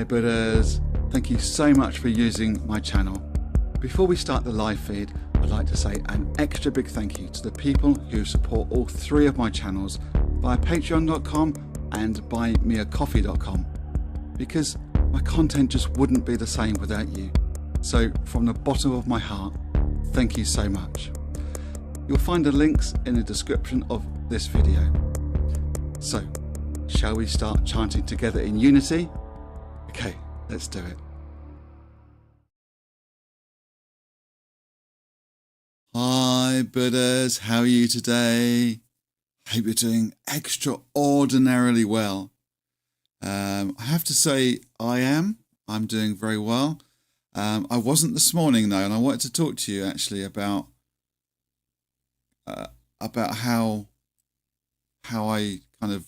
Hi Buddhas, thank you so much for using my channel. Before we start the live feed, I'd like to say an extra big thank you to the people who support all three of my channels via patreon.com and buymeacoffee.com, because my content just wouldn't be the same without you. So from the bottom of my heart, thank you so much. You'll find the links in the description of this video. So, shall we start chanting together in unity? Okay, let's do it. Hi Buddhas, how are you today? Hope you're doing extraordinarily well. I have to say I'm doing very well. I wasn't this morning though, and I wanted to talk to you actually about how I kind of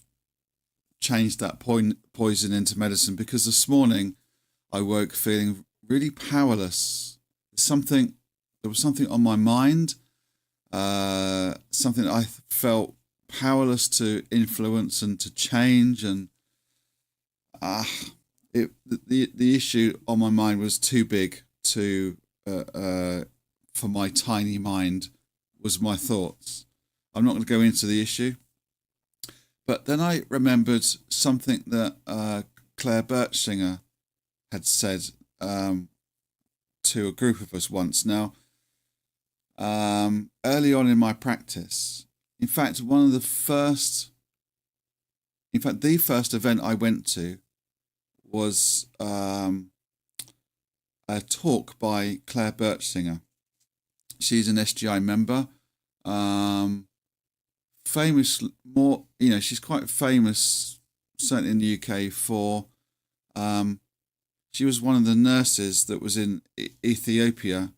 changed that poison into medicine, because this morning I woke feeling really powerless. There was something on my mind, something I felt powerless to influence and to change, and the issue on my mind was too big to for my tiny mind. Was my thoughts. I'm not going to go into the issue, but then I remembered something that Claire Birchinger had said to a group of us once. Now, early on in my practice, in fact, the first event I went to was a talk by Claire Birchinger. She's an SGI member. She's quite famous, certainly in the UK, for she was one of the nurses that was in Ethiopia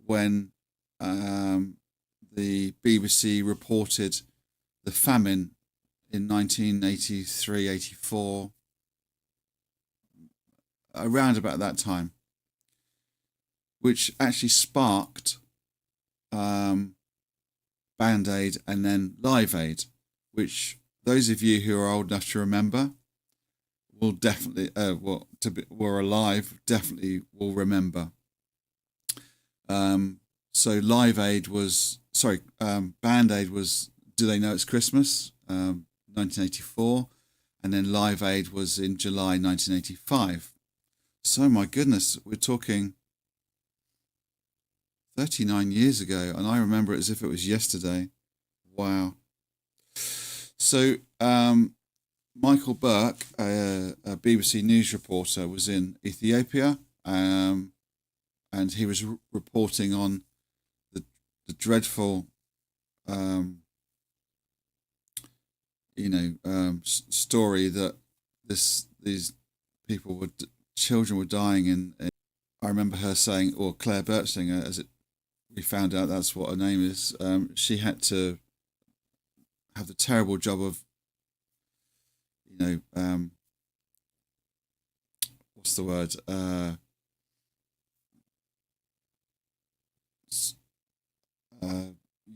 when the BBC reported the famine in 1983-84, around about that time, which actually sparked Band-Aid and then Live Aid, which those of you who are old enough to remember will definitely, were alive, definitely will remember. So Live Aid was, Band-Aid was Do They Know It's Christmas, 1984, and then Live Aid was in July 1985. So my goodness, we're talking 39 years ago, and I remember it as if it was yesterday. Wow. So Michael Burke, a BBC News reporter, was in Ethiopia, and he was reporting on the dreadful story that these people children were dying in. I remember her saying, or Claire Birchinger, we found out that's what her name is. She had to have the terrible job of, what's the word?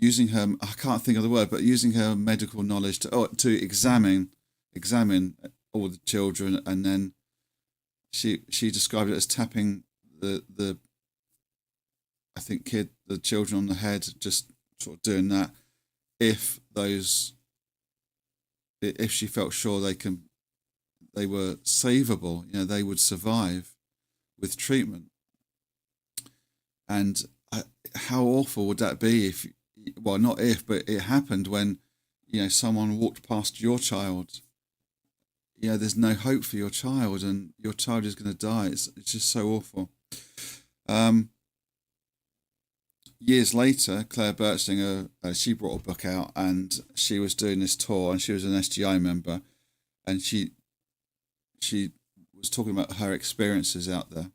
Using her, I can't think of the word, but using her medical knowledge to examine all the children, and then she described it as tapping the children on the head, just sort of doing that. If she felt sure they were savable, they would survive with treatment. And how awful would that be but it happened when, someone walked past your child. There's no hope for your child, and your child is going to die. It's just so awful. Years later, Claire Birchinger, she brought a book out, and she was doing this tour, and she was an SGI member, and she was talking about her experiences out there.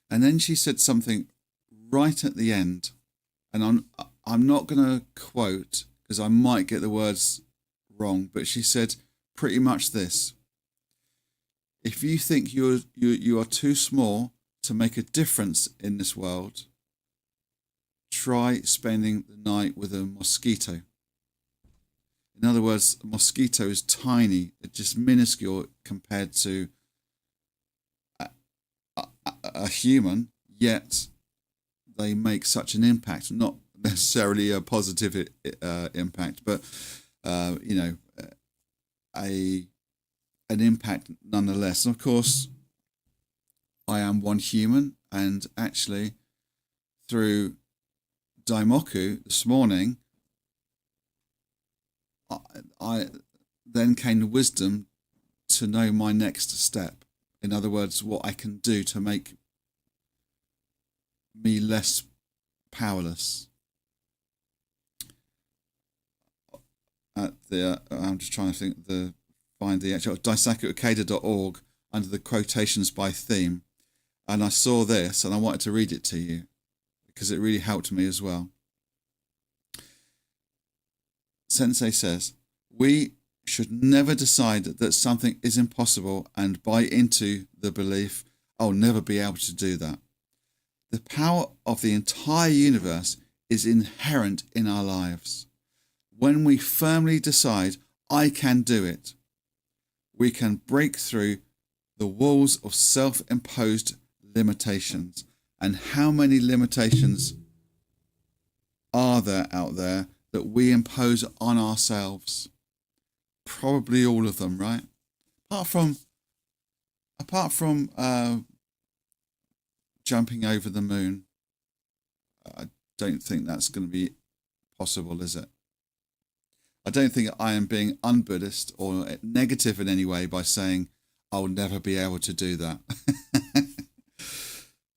And then she said something right at the end, and I'm not going to quote because I might get the words wrong, but she said pretty much this: if you think you are too small to make a difference in this world, try spending the night with a mosquito. In other words, a mosquito is tiny, it's just minuscule compared to are human, yet they make such an impact, not necessarily a positive impact, but an impact nonetheless. And of course, I am one human, and actually through Daimoku this morning, I then came the wisdom to know my next step. In other words, what I can do to make me less powerless. I'm just trying to find the actual daisakuikeda.org under the quotations by theme, and I saw this and I wanted to read it to you because it really helped me as well. Sensei says, we should never decide that something is impossible and buy into the belief, I'll never be able to do that. The power of the entire universe is inherent in our lives. When we firmly decide, I can do it, we can break through the walls of self-imposed limitations. And how many limitations are there out there that we impose on ourselves? Probably all of them, right? Apart from jumping over the moon, I don't think that's going to be possible, is it? I don't think I am being un-Buddhist or negative in any way by saying I'll never be able to do that.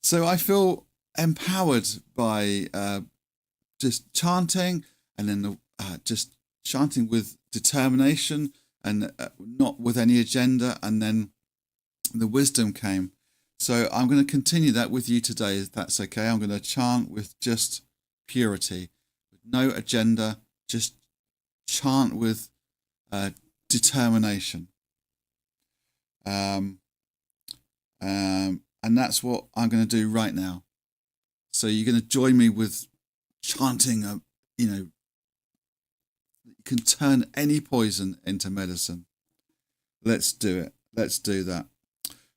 So I feel empowered by just chanting, and then just chanting with determination and not with any agenda, and then the wisdom came. So I'm going to continue that with you today, if that's okay. I'm going to chant with just purity, with no agenda, just chant with determination. And that's what I'm going to do right now. So you're going to join me with chanting, you can turn any poison into medicine. Let's do it. Let's do that.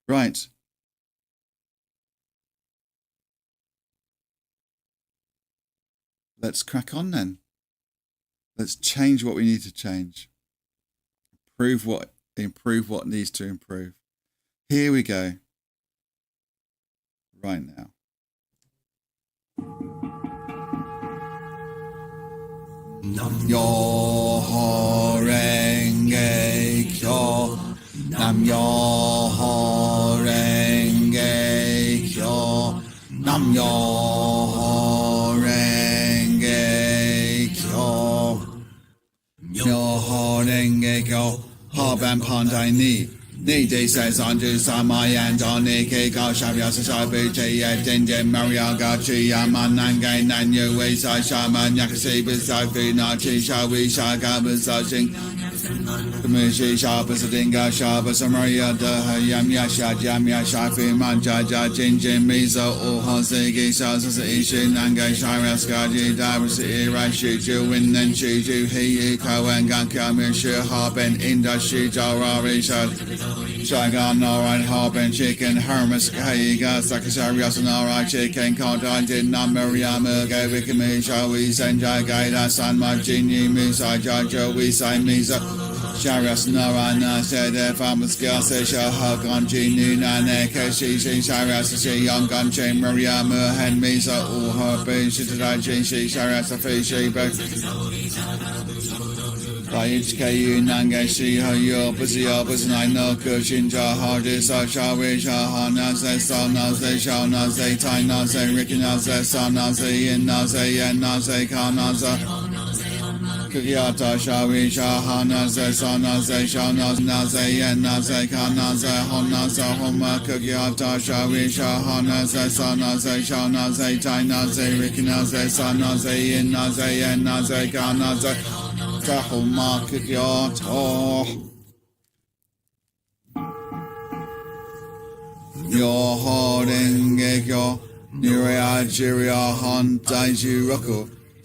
Right. Let's crack on then. Let's change what we need to change. Improve what needs to improve. Here we go. Right now. Nam Myoho Renge Kyo. Nam Myoho Renge Kyo. Nam Myoho Renge Kyo. Myoho Renge Kyo. Haban Pandai Ni. Ni de says on to Samayan Johnny Kiko Shabia Sabu Jay Dinjin Mario Gachi Yamananga Nanyu Wayside Shaman Yakasi Bisafi Nachi Shawi Shaka Bisajing Kamishi Shabas Dinga Shabas Maria Yam Yasha Jam Yashafi Manjaja Jinjin Mizo Ohosegi Shazas Ishin Nanga Shara Skaji Davas Irashi Juin and Shiju He Kawan Gankam Shihaben Indashi Jarari Shad Shagan Naran Harben Chicken Hermes Kaiga Sakashari Asanara Chicken Kontan Din Namariama Gavik Shawi Senjai Gaida San Majini Misa Jajo Wisai Misa Sharas Narana said if I'm a skill say Shahagan Jini Nane Kashi Sharas Young Gun Chain Mariama and Misa Uha Ben Shitaraji Sharas Afishi By HKU Nangashi Hayo Pazio Pazanai no Kushinja Hardis Shawi Shahana say Sana say Shana say Taina say Rikina say Sana say Ina say Yena say Kana Kukyata Shawi Shahana say Sana say Shana say Yena say Kana say Hona say Homa Kukyata Shawi Shahana say Sana say Shana say Taina say Rikina say Sana say Ina say Yena say Kana say Tahoma Kikyato Myoho Renge Kyo Nirea Jiria Han Daiju Roku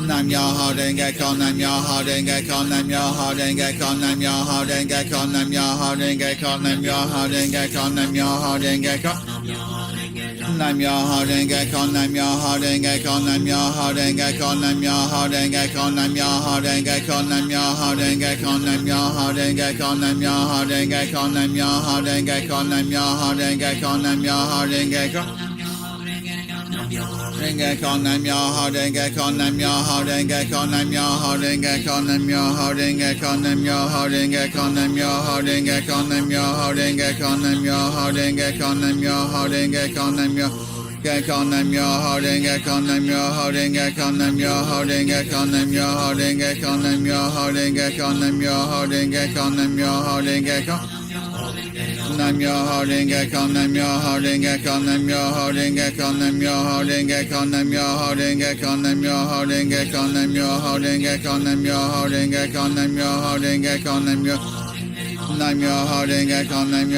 Nam Myoho Renge Kyo, Nam Myoho Renge Kyo, Nam Myoho Renge Kyo, Nam Myoho Renge Kyo, Nam Myoho Renge Kyo, Nam Myoho Renge Kyo, Nam Myoho Renge Kyo. Nam Myoho Renge Kyo, Nam Myoho Renge Kyo, Nam Myoho Renge Kyo, Nam Myoho Renge Kyo, Nam Myoho Renge Kyo, Nam Myoho Renge Kyo, Nam Myoho Renge Kyo, Nam Myoho Renge Kyo, Nam Myoho Renge Kyo, Nam Myoho Renge Kyo, Nam Myoho Renge Kyo. Renge Kyo, Nam Myoho Renge Kyo, Nam Myoho Renge Kyo, Nam Myoho Renge Kyo, Nam Myoho Renge Kyo, Nam Myoho Renge Kyo, Nam Myoho Renge Kyo, Nam Myoho Renge Kyo, Nam Myoho Renge Kyo, Nam Myoho Renge Kyo, Nam Myoho Nam Myoho Renge Kyo, Nam Myoho Renge Kyo, Nam Myoho Renge Kyo, Nam Myoho Renge Kyo, Nam Myoho Renge Kyo, Nam Myoho Renge Kyo, Nam Myoho Renge Kyo. Nam Myoho Renge Kyo, Nam Myoho Renge Kyo, Nam Myoho Renge Kyo, Nam Myoho Renge Kyo, Nam Myoho Renge Kyo, Nam Myoho Renge Kyo, Nam Myoho Renge Kyo, Nam Myoho Renge Kyo, Nam Myoho Renge Kyo, Nam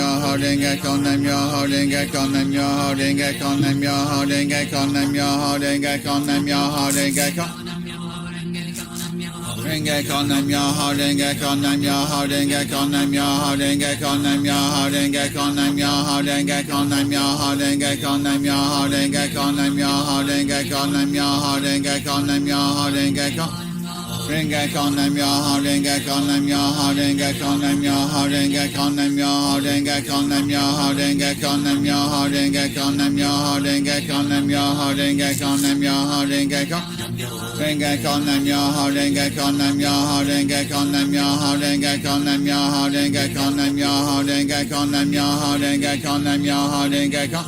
Myoho Renge Kyo, Nam Myoho Renge Kyo, Nam Myoho Renge Kyo, Nam Myoho Renge Kyo, Nam Myoho Renge Kyo, Nam Myoho Renge Kyo, Nam Myoho Renge Kyo. Renge Kyo, Nam Myoho Renge Kyo, Nam Myoho Renge Kyo, Nam Myoho Renge Kyo, Nam Myoho Renge Kyo, Nam Myoho Renge Kyo, Nam Myoho Renge Kyo, Nam Myoho Renge Kyo, Nam Myoho Renge Kyo, Nam Myoho Renge Kyo, Nam Myoho Renge Kyo. Renge Kyo, Nam Myoho Renge Kyo, Nam Myoho Renge Kyo, Nam Myoho Renge Kyo, Nam Myoho Renge Kyo, Nam Myoho Renge Kyo, Nam Myoho Renge Kyo, Nam Myoho Renge Kyo, Nam Myoho Renge Kyo, Nam Myoho Renge Kyo. Renge Kyo, Nam Myoho Renge Kyo, Nam Myoho Renge Kyo, Nam Myoho Renge Kyo, Nam Myoho Renge Kyo, Nam Myoho Renge Kyo, Nam Myoho Renge Kyo, Nam Myoho Renge Kyo.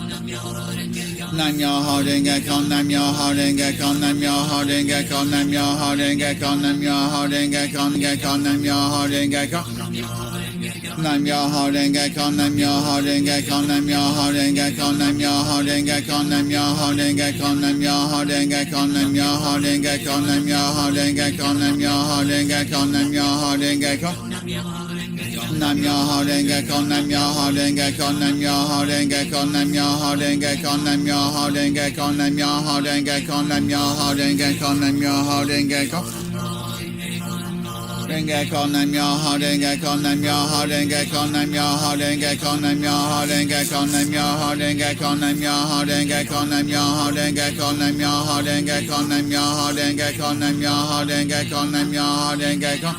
Nam Myoho Renge Kyo, Nam Myoho Renge Kyo, Nam Myoho Renge Kyo, Nam Myoho Renge Kyo, Nam Myoho Renge Kyo, Nam Myoho Renge Kyo. Nam Myoho Renge Kyo, Nam Myoho Renge Kyo, Nam Myoho Renge Kyo, Nam Myoho Renge Kyo, Nam Myoho Renge Kyo, Nam Myoho Renge Kyo, Nam Myoho Renge Kyo, Nam Myoho Renge Kyo, Nam Myoho Renge Kyo, Nam Myoho Renge Kyo. Nam Myoho Renge Kyo, Nam Myoho Renge Kyo, Nam Myoho Renge Kyo, Nam Myoho Renge Kyo, Nam Myoho Renge Kyo, Nam Myoho Renge Kyo, Nam Myoho Renge Kyo, Nam Myoho Renge Kyo. Renge Kyo, Nam Myoho Renge Kyo, Nam Myoho Renge Kyo, Nam Myoho Renge Kyo, Nam Myoho Renge Kyo, Nam Myoho Renge Kyo, Nam Myoho Renge Kyo, Nam Myoho Renge Kyo, Nam Myoho Renge Kyo, Nam Myoho Renge Kyo, Nam Myoho Renge Kyo, Nam Myoho Renge Kyo.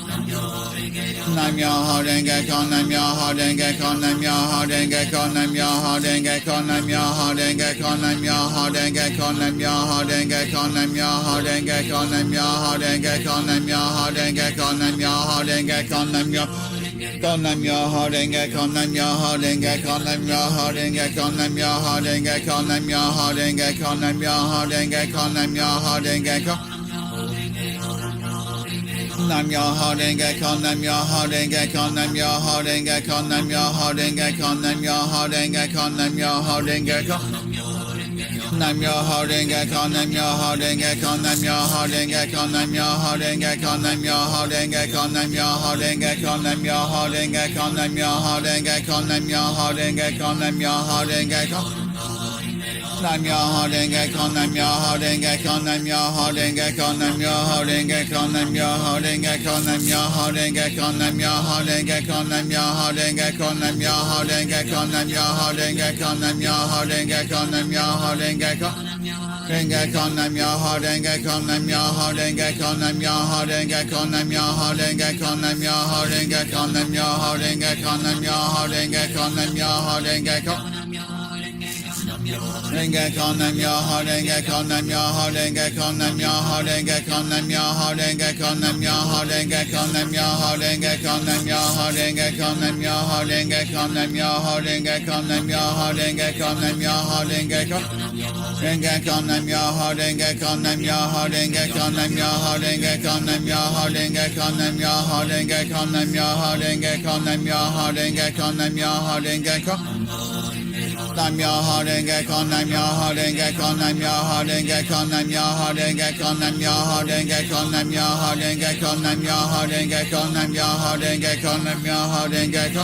Nam Myoho Renge Kyo, Nam Myoho Renge Kyo, Nam Myoho Renge Kyo, Nam Myoho Renge Kyo, Nam Myoho Renge Kyo, Nam Myoho Renge Kyo, Nam Myoho Renge Kyo, Nam Myoho Renge Kyo, Nam Myoho Renge Kyo, Nam Myoho Renge Kyo, Nam Myoho Renge Kyo, Nam Myoho Nam Myoho Renge Kyo, Nam Myoho Renge Kyo, Nam Myoho Renge Kyo, Nam Myoho Renge Kyo, Nam Myoho Renge Kyo, Nam Myoho Renge Kyo, Nam Myoho Renge Kyo. Nam Myoho Renge Kyo, Nam Myoho Renge Kyo, Nam Myoho Renge Kyo, Nam Myoho Renge Kyo, Nam Myoho Renge Kyo, Nam Myoho Renge Kyo. Nam Myoho Renge Kyo, Nam Myoho Renge Kyo, Nam Myoho Renge Kyo, Nam Myoho Renge Kyo, Nam Myoho Renge Kyo, Nam Myoho Renge Kyo, Nam Myoho Renge Kyo, Nam Myoho Renge Kyo, Nam Myoho Renge Kyo, Nam Myoho Renge Kyo. Nam Myoho Renge Kyo, Nam Myoho Renge Kyo, Nam Myoho Renge Kyo, Nam Myoho Renge Kyo, Nam Myoho Renge Kyo, Nam Myoho Renge Kyo, Nam Myoho Renge Kyo, Nam Myoho Renge Kyo, Nam Myoho Renge Kyo, Nam Myoho Renge Kyo, Nam Myoho Renge Kyo, Nam Myoho Renge Kyo. Renge Kyo, Nam Myoho Renge Kyo, Nam Myoho Renge Kyo, Nam Myoho Renge Kyo, Nam Myoho Renge Kyo, Nam Myoho Renge Kyo, Nam Myoho Renge Kyo, Nam Myoho Renge Kyo, Nam Myoho Renge Kyo. Renge Kyo, Nam Myoho Renge Kyo, Nam Myoho Renge Kyo, Nam Myoho Renge Kyo, Nam Myoho Renge Kyo, Nam Myoho Renge Kyo, Nam Myoho Renge Kyo, Nam Myoho Renge Kyo, Nam Myoho Renge Kyo, Nam Myoho Renge Kyo, Nam Myoho Renge Kyo, Nam Myoho Renge Kyo. Renge Kyo, Nam Myoho Renge Kyo, Nam Myoho Renge Kyo, Nam Myoho Renge Kyo, Nam Myoho Renge Kyo, Nam Myoho Renge Kyo, Nam Myoho Renge Kyo, Nam Myoho Renge Kyo, Nam Myoho Renge Kyo. Nam Myoho Renge Kyo, Nam Myoho Renge Kyo, Nam Myoho Renge Kyo, Nam Myoho Renge Kyo, Nam Myoho Renge Kyo, Nam Myoho Renge Kyo, Nam Myoho Renge Kyo, Nam Myoho Renge Kyo, Nam Myoho Renge Kyo.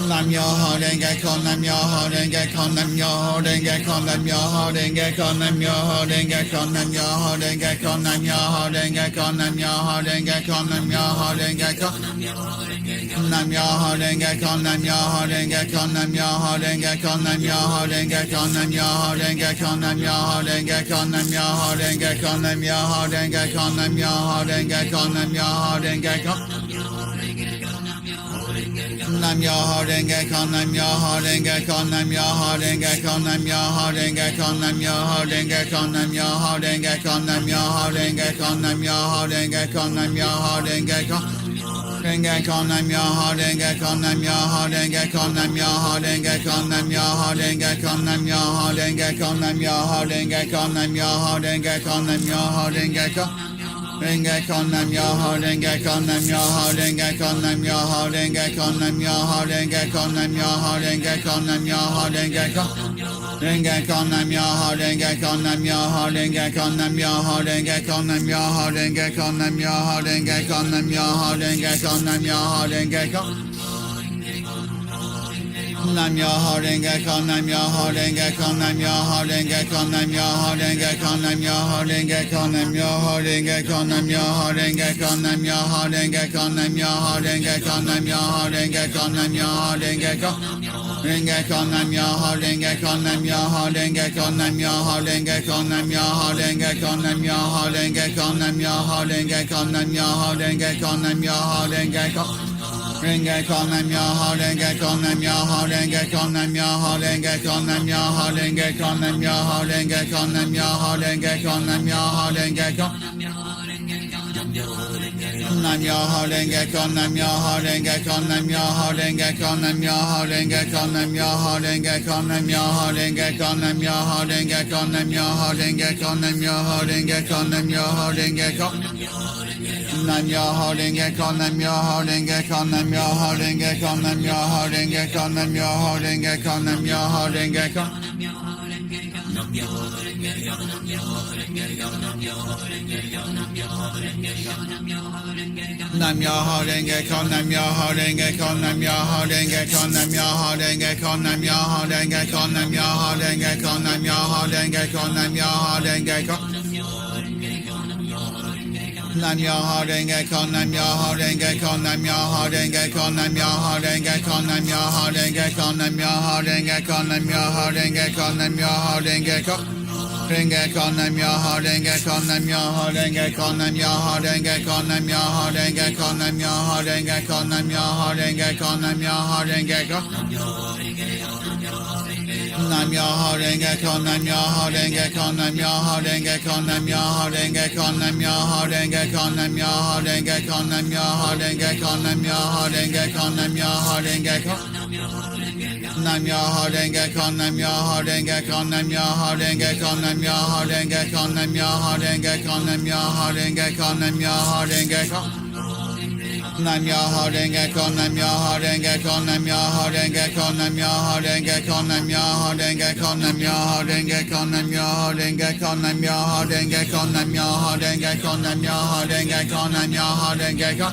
Nam Myoho Renge Kyo, Nam Myoho Renge Kyo, Nam Myoho Renge Kyo, Nam Myoho Renge Kyo, Nam Myoho Renge Kyo, Nam Myoho Renge Kyo, Nam Myoho Renge Kyo, Nam Myoho Renge Kyo, Nam Myoho Renge Kyo, Nam Myoho Renge Kyo, Nam Myoho Renge Kyo, Nam Myoho Renge Kyo, Nam Myoho Renge Kyo, Nam Myoho Renge Kyo, Nam Myoho Renge Kyo, Nam Myoho Renge Kyo, Nam Myoho Renge Kyo, Nam Myoho Renge Kyo, Nam Myoho Renge Kyo. Nam Myoho Renge Kyo, Nam Myoho Renge Kyo, Nam Myoho Renge Kyo, Nam Myoho Renge Kyo, Nam Myoho Renge Kyo, Nam Myoho Renge Kyo, Nam Myoho Renge Kyo, Nam Myoho Renge Kyo, Nam Myoho Renge Kyo. Renge Kyo, Nam Myoho Renge Kyo, Nam Myoho Renge Kyo, Nam Myoho Renge Kyo, Nam Myoho Renge Kyo, Nam Myoho Renge Kyo, Nam Myoho Renge Kyo, Nam Myoho Renge Kyo, Nam Myoho Renge Kyo. Renge Kyo, Nam Myoho Renge Kyo, Nam Myoho Renge Kyo, Nam Myoho Renge Kyo, Nam Myoho Renge Kyo, Nam Myoho Renge Kyo, Nam Myoho Renge Kyo. Renge Kyo, Nam Myoho Renge Kyo, Nam Myoho Renge Kyo, Nam Myoho Renge Kyo, Nam Myoho Renge Kyo, Nam Myoho Renge Kyo, Nam Myoho Renge Kyo, Nam Myoho Renge Kyo. Nam Myoho Renge Kyo, Nam Myoho Renge Kyo, Nam Myoho Renge Kyo, Nam Myoho Renge Kyo, Nam Myoho Renge Kyo, Nam Myoho Renge Kyo, Nam Myoho Renge Kyo, Nam Myoho Renge Kyo, Nam Myoho Renge Kyo, Nam Myoho Renge Kyo, Nam Myoho Renge Kyo. Renge Kyo, Nam Myoho Renge Kyo, Nam Myoho Renge Kyo, Nam Myoho Renge Kyo, Nam Myoho Renge Kyo, Nam Myoho Renge Kyo, Nam Myoho Renge Kyo, Nam Myoho Renge Kyo, Nam Myoho Renge Kyo. Renge Kyo, Nam Myoho Renge Kyo, Nam Myoho Renge Kyo, Nam Myoho Renge Kyo, Nam Myoho Renge Kyo, Nam Myoho Renge Kyo, Nam Myoho Renge Kyo, Nam Myoho Renge Kyo. Nam Myoho Renge Kyo, Nam Myoho Renge Kyo, Nam Myoho Renge Kyo, Nam Myoho Renge Kyo, Nam Myoho Renge Kyo, Nam Myoho Renge Kyo, Nam Myoho Renge Kyo, Nam Myoho Renge Kyo, Nam Myoho Renge Kyo, Nam Myoho Renge Kyo. Nam Myoho Renge Kyo, Nam Myoho Renge Kyo, Nam Myoho Renge Kyo, Nam Myoho Renge Kyo, Nam Myoho Renge Kyo, Nam Myoho Renge Kyo. Nam Myoho Renge Kyo, Nam Myoho Renge Kyo, Nam Myoho Renge Kyo, Nam Myoho Renge Kyo, Nam Myoho Renge Kyo. Nam Myoho Renge Kyo, Nam Myoho Renge Kyo, Nam Myoho Renge Kyo, Nam Myoho Renge Kyo, Nam Myoho Renge Kyo, Nam Myoho Renge Kyo, Nam Myoho Renge Kyo, Nam Myoho Renge Kyo. Nam Myoho Renge Kyo, Nam Myoho Renge Kyo, Nam Myoho Renge Kyo, Nam Myoho Renge Kyo, Nam Myoho Renge Kyo, Nam Myoho Renge Kyo, Nam Myoho Renge Kyo, Nam Myoho Renge Kyo. Renge Kyo, Nam Myoho Renge Kyo, Nam Myoho Renge Kyo, Nam Myoho Renge Kyo, Nam Myoho Renge Kyo, Nam Myoho Renge Kyo, Nam Myoho Renge Kyo, Nam Myoho Renge Kyo. Nam Myoho Renge Kyo, Nam Myoho Renge Kyo, Nam Myoho Renge Kyo, Nam Myoho Renge Kyo, Nam Myoho Renge Kyo, Nam Myoho Renge Kyo, Nam Myoho Renge Kyo, Nam Myoho Renge Kyo, Nam Myoho Renge Kyo. Nam Myoho Renge Kyo, Nam Myoho Renge Kyo, Nam Myoho Renge Kyo, Nam Myoho Renge Kyo, Nam Myoho Renge Kyo, Nam Myoho Renge Kyo, Nam Myoho Renge Kyo. Nam Myoho Renge Kyo, Nam Myoho Renge Kyo, Nam Myoho Renge Kyo, Nam Myoho Renge Kyo, Nam Myoho Renge Kyo, Nam Myoho Renge Kyo, Nam Myoho Renge Kyo, Nam Myoho Renge Kyo, Nam Myoho Renge Kyo, Nam Myoho Renge Kyo, Nam Myoho Renge Kyo.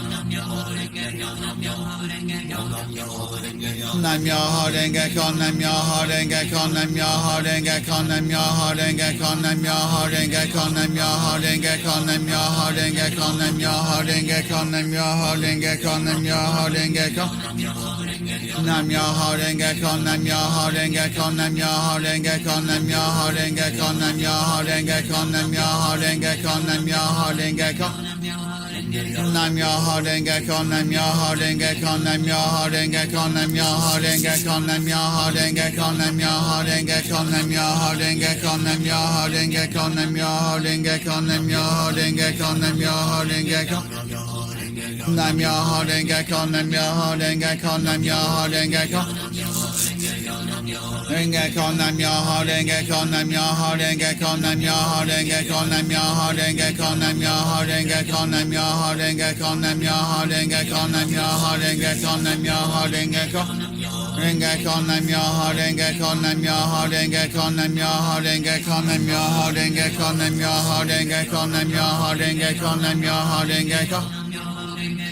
Nam Myoho Renge Kyo, Nam Myoho Renge Kyo, Nam Myoho Renge Kyo, Nam Myoho Renge Kyo, Nam Myoho Renge Kyo, Nam Myoho Renge Kyo, Nam Myoho Renge Kyo, Nam Myoho Renge Kyo, Nam Myoho Renge Kyo, Nam Myoho Renge Kyo. Nam Myoho Renge Kyo, Nam Myoho Renge Kyo, Nam Myoho Renge Kyo, Nam Myoho Renge Kyo, Nam Myoho Renge Kyo, Nam Myoho Renge Kyo, Nam Myoho Renge Kyo. Nam Myoho Renge Kyo, Nam Myoho Renge Kyo, Nam Myoho Renge Kyo, Nam Myoho Renge Kyo, Nam Myoho Renge Kyo, Nam Myoho Renge Kyo, Nam Myoho Renge Kyo, Nam Myoho Renge Kyo, Nam Myoho Renge Kyo, Nam Myoho Renge Kyo, Nam Myoho Renge Kyo. Nam Myoho Renge Kyo, Nam Myoho Renge Kyo, Nam Myoho Renge Kyo. Renge Kyo, Nam Myoho Renge Kyo, Nam Myoho Renge Kyo, Nam Myoho Renge Kyo, Nam Myoho Renge Kyo, Nam Myoho Renge Kyo, Nam Myoho Renge Kyo, Nam Myoho Renge Kyo, Nam Myoho Renge Kyo, Nam Myoho Renge Kyo. Renge Kyo, Nam Myoho Renge Kyo, Nam Myoho Renge Kyo, Nam Myoho Renge Kyo, Nam Myoho Renge Kyo, Nam Myoho Renge Kyo, Nam Myoho Renge Kyo, Nam Myoho Renge Kyo.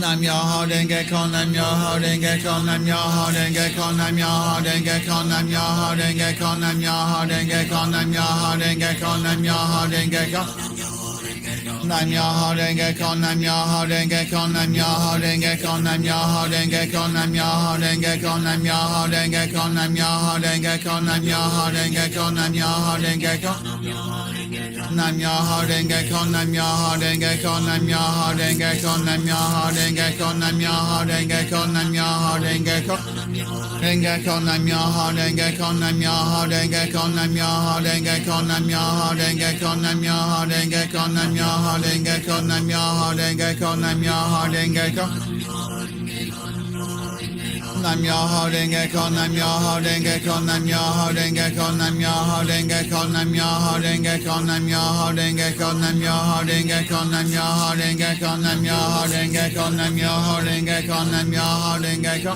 Nam Myoho Renge Kyo, Nam Myoho Renge Kyo, Nam Myoho Renge Kyo, Nam Myoho Renge Kyo, Nam Myoho Renge Kyo, Nam Myoho Renge Kyo, Nam Myoho Renge Kyo, Nam Myoho Renge Kyo. Nam Myoho Renge Kyo, Nam Myoho Renge Kyo, Nam Myoho Renge Kyo, Nam Myoho Renge Kyo, Nam Myoho Renge Kyo, Nam Myoho Renge Kyo, Nam Myoho Renge Kyo, Nam Myoho Renge Kyo, Nam Myoho Renge Kyo. Nam Myoho Renge Kyo, Nam Myoho Renge Kyo, Nam Myoho Renge Kyo, Nam Myoho Renge Kyo, Nam Myoho Renge Kyo, Nam Myoho Renge Kyo. Renge Kyo, Nam Myoho Renge Kyo, Nam Myoho Renge Kyo, Nam Myoho Renge Kyo, Nam Myoho Renge Kyo, Nam Myoho Renge Kyo, Nam Myoho Renge Kyo, Nam Myoho Renge Kyo, Nam Myoho Renge Kyo. Nam Myoho Renge Kyo, Nam Myoho Renge Kyo, Nam Myoho Renge Kyo, Nam Myoho Renge Kyo, Nam Myoho Renge Kyo, Nam Myoho Renge Kyo, Nam Myoho Renge Kyo, Nam Myoho Renge Kyo, Nam Myoho Renge Kyo, Nam Myoho Renge Kyo, Nam Myoho Renge Kyo.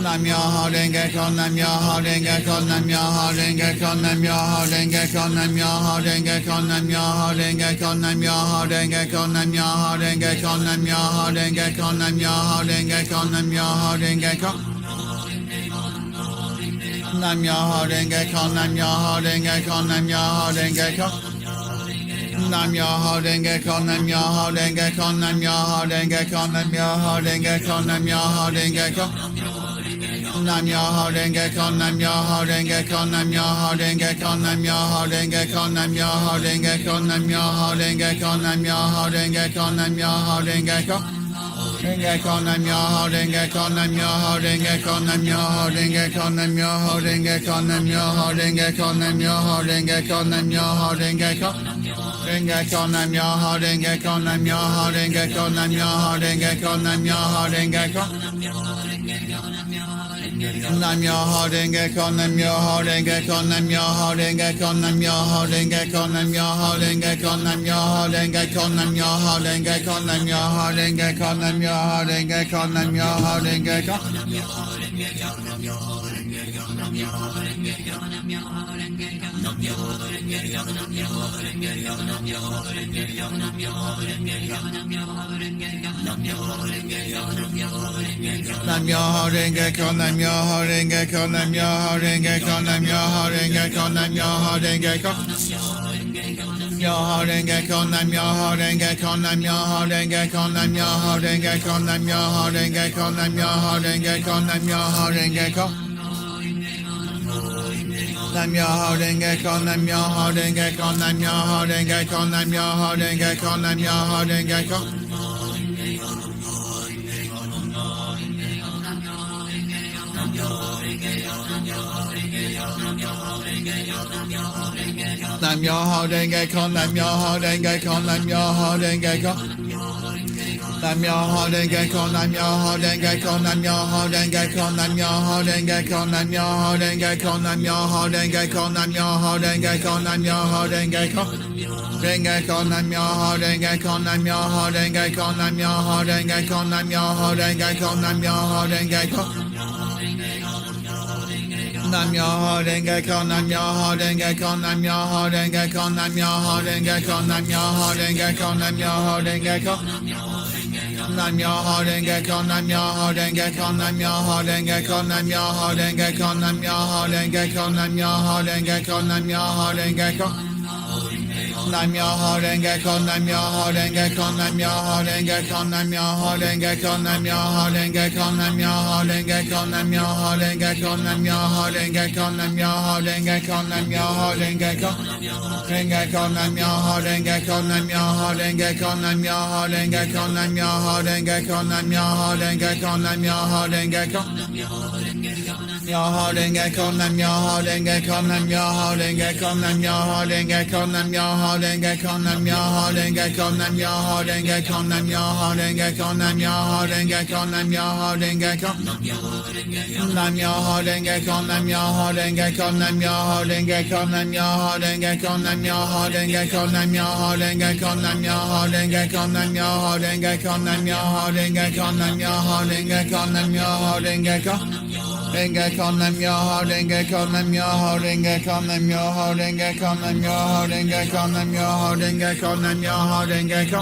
Nam Myoho Renge Kyo, Nam Myoho Renge Kyo, Nam Myoho Renge Kyo, Nam Myoho Renge Kyo, Nam Myoho Renge Kyo, Nam Myoho Renge Kyo, Nam Myoho Renge Kyo, Nam Myoho Renge Kyo, Nam Myoho Renge Kyo, Nam Myoho Renge Kyo, Nam Myoho Renge Kyo. Nam Myoho Renge Kyo, Nam Myoho Renge Kyo, Nam Myoho Renge Kyo. Nam Myoho Renge Kyo, Nam Myoho Renge Kyo, Nam Myoho Renge Kyo, Nam Myoho Renge Kyo, Nam Myoho Renge Kyo. Nam Myoho Renge Kyo, Nam Myoho Renge Kyo, Nam Myoho Renge Kyo, Nam Myoho Renge Kyo, Nam Myoho Renge Kyo, Nam Myoho Renge Kyo, Nam Myoho Renge Kyo, Nam Myoho Renge Kyo. Renge Kyo, Nam Myoho Renge Kyo, Nam Myoho Renge Kyo, Nam Myoho Renge Kyo, Nam Myoho Renge Kyo, Nam Myoho Renge Kyo, Nam Myoho Renge Kyo, Nam Myoho Renge Kyo. Renge Kyo, Nam Myoho Renge Kyo, Nam Myoho Renge Kyo, Nam Myoho Renge Kyo, Nam Myoho Renge Kyo. Nam Myoho Renge Kyo, Nam Myoho Renge Kyo, Nam Myoho Renge Kyo, Nam Myoho Renge Kyo, Nam Myoho Renge Kyo, Nam Myoho Renge Kyo, Nam Myoho Renge Kyo, Nam Myoho Renge Kyo, Nam Myoho Renge Kyo, Nam Myoho Renge Kyo. Nam Myoho Renge Kyo, Nam Myoho Renge Kyo, Nam Myoho Renge Kyo, Nam Myoho Renge Kyo, Nam Myoho Renge Kyo. Myoho Renge Kyo, Nam Myoho Renge Kyo, Nam Myoho Renge Kyo, Nam Myoho Renge Kyo, Nam Myoho Renge Kyo, Nam Myoho Renge Kyo, Nam Myoho Renge Kyo. Nam Myoho Renge Kyo, Nam Myoho Renge Kyo, Nam Myoho Renge Kyo, Nam Myoho Renge Kyo, Nam Myoho Renge Kyo. Nam Myoho Renge Kyo, Nam Myoho Renge Kyo, Nam Myoho Renge Kyo. Nam Myoho Renge Kyo, Nam Myoho Renge Kyo, Nam Myoho Renge Kyo, Nam Myoho Renge Kyo, Nam Myoho Renge Kyo, Nam Myoho Renge Kyo, Nam Myoho Renge Kyo, Nam Myoho Renge Kyo. Renge Kyo, Nam Myoho Renge Kyo, Nam Myoho Renge Kyo, Nam Myoho Renge Kyo, Nam Myoho Renge Kyo, Nam Myoho Renge Kyo. Nam Myoho Renge Kyo, Nam Myoho Renge Kyo, Nam Myoho Renge Kyo, Nam Myoho Renge Kyo, Nam Myoho Renge Kyo, Nam Myoho Renge Kyo. Nam Myoho Renge Kyo, Nam Myoho Renge Kyo, Nam Myoho Renge Kyo, Nam Myoho Renge Kyo, Nam Myoho Renge Kyo, Nam Myoho Renge Kyo, Nam Myoho Renge Kyo. Nam Myoho Renge Kyo, Nam Myoho Renge Kyo, Nam Myoho Renge Kyo, Nam Myoho Renge Kyo, Nam Myoho Renge Kyo, Nam Myoho Renge Kyo, Nam Myoho Renge Kyo, Nam Myoho Renge Kyo, Nam Myoho Renge Kyo, Nam Myoho Renge Kyo. Renge Kyo, Nam Myoho Renge Kyo, Nam Myoho Renge Kyo, Nam Myoho Renge Kyo, Nam Myoho Renge Kyo, Nam Myoho Renge Kyo, Nam Myoho Renge Kyo. Myoho Renge Kyo, Nam Myoho Renge Kyo, Nam Myoho Renge Kyo, Nam Myoho Renge Kyo, Nam Myoho Renge Kyo, Nam Myoho Renge Kyo, Nam Myoho Renge Kyo, Nam Myoho Renge Kyo, Nam Myoho Renge Kyo, Nam Myoho Renge Kyo. Nam Myoho Renge Kyo, Nam Myoho Renge Kyo, Nam Myoho Renge Kyo, Nam Myoho Renge Kyo, Nam Myoho Renge Kyo, Nam Myoho Renge Kyo, Nam Myoho Renge Kyo, Nam Myoho Renge Kyo, Nam Myoho Renge Kyo, Nam Myoho Renge Kyo, Nam Myoho Renge Kyo. Renge Kyo, Nam Myoho Renge Kyo, Nam Myoho Renge Kyo, Nam Myoho Renge Kyo, Nam Myoho Renge Kyo, Nam Myoho Renge Kyo, Nam Myoho Renge Kyo.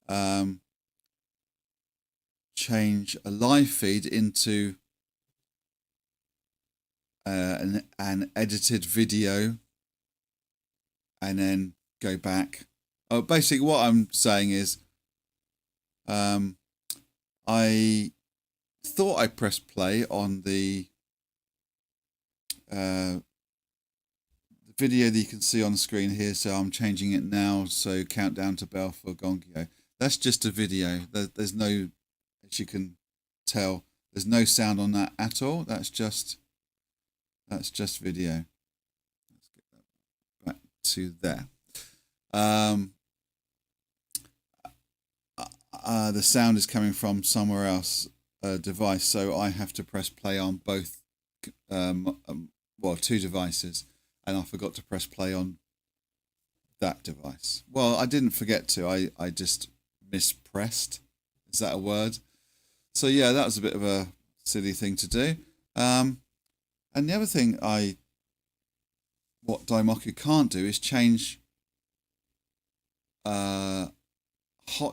change a live feed into an edited video, and then go back. Oh, basically what I'm saying is, I thought I pressed play on the video that you can see on the screen here, so I'm changing it now. So countdown to bell for Gongyo. That's just a video. There's no, as you can tell, there's no sound on that at all. That's just video. Let's get that back to there. The sound is coming from somewhere else device, so I have to press play on both, two devices, and I forgot to press play on that device. Well, I didn't forget to, I just mispressed. Is that a word? So yeah, that was a bit of a silly thing to do. And the other thing what Daimoku can't do is change hot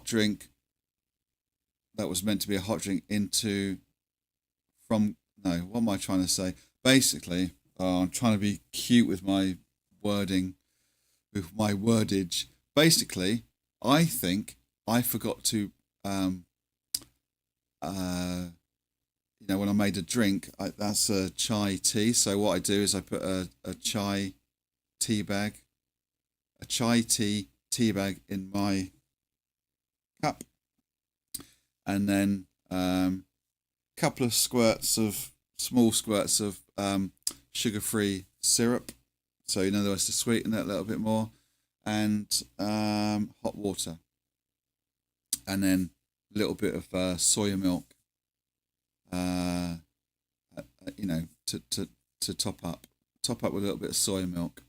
drink that was meant to be a hot drink what am I trying to say? Basically, I'm trying to be cute with my wording, with my wordage. Basically, I think I forgot to, when I made a drink, that's a chai tea. So what I do is I put a chai tea bag in my cup, and then a couple of small squirts of sugar-free syrup, so in other words to sweeten that a little bit more, and hot water, and then a little bit of soya milk, to top up with a little bit of soya milk.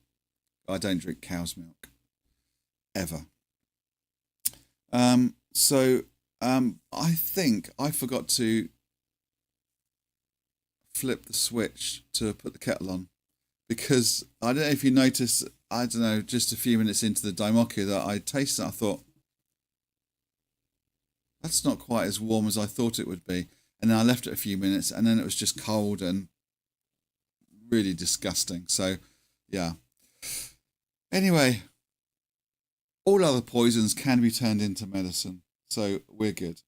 I don't drink cow's milk ever. I think I forgot to flip the switch to put the kettle on, because I don't know if you noticed, just a few minutes into the Daimoku that I tasted it, I thought, that's not quite as warm as I thought it would be. And then I left it a few minutes, and then it was just cold and really disgusting. So, yeah. Anyway, all other poisons can be turned into medicine, so we're good.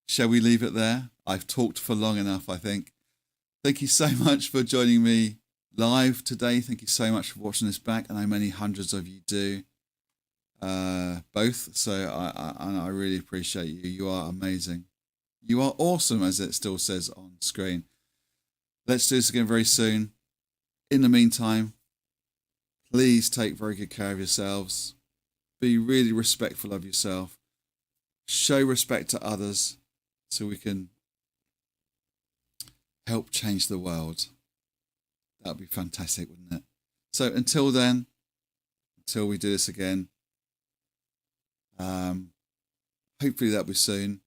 Shall we leave it there? I've talked for long enough, I think. Thank you so much for joining me live today. Thank you so much for watching this back, and I know many hundreds of you do both. So I really appreciate you. You are amazing. You are awesome, as it still says on screen. Let's do this again very soon. In the meantime, please take very good care of yourselves. Be really respectful of yourself. Show respect to others so we can help change the world. That would be fantastic, wouldn't it? So until then, until we do this again, hopefully that'll be soon.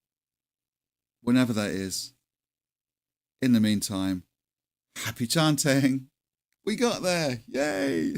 Whenever that is. In the meantime, happy chanting. We got there. Yay.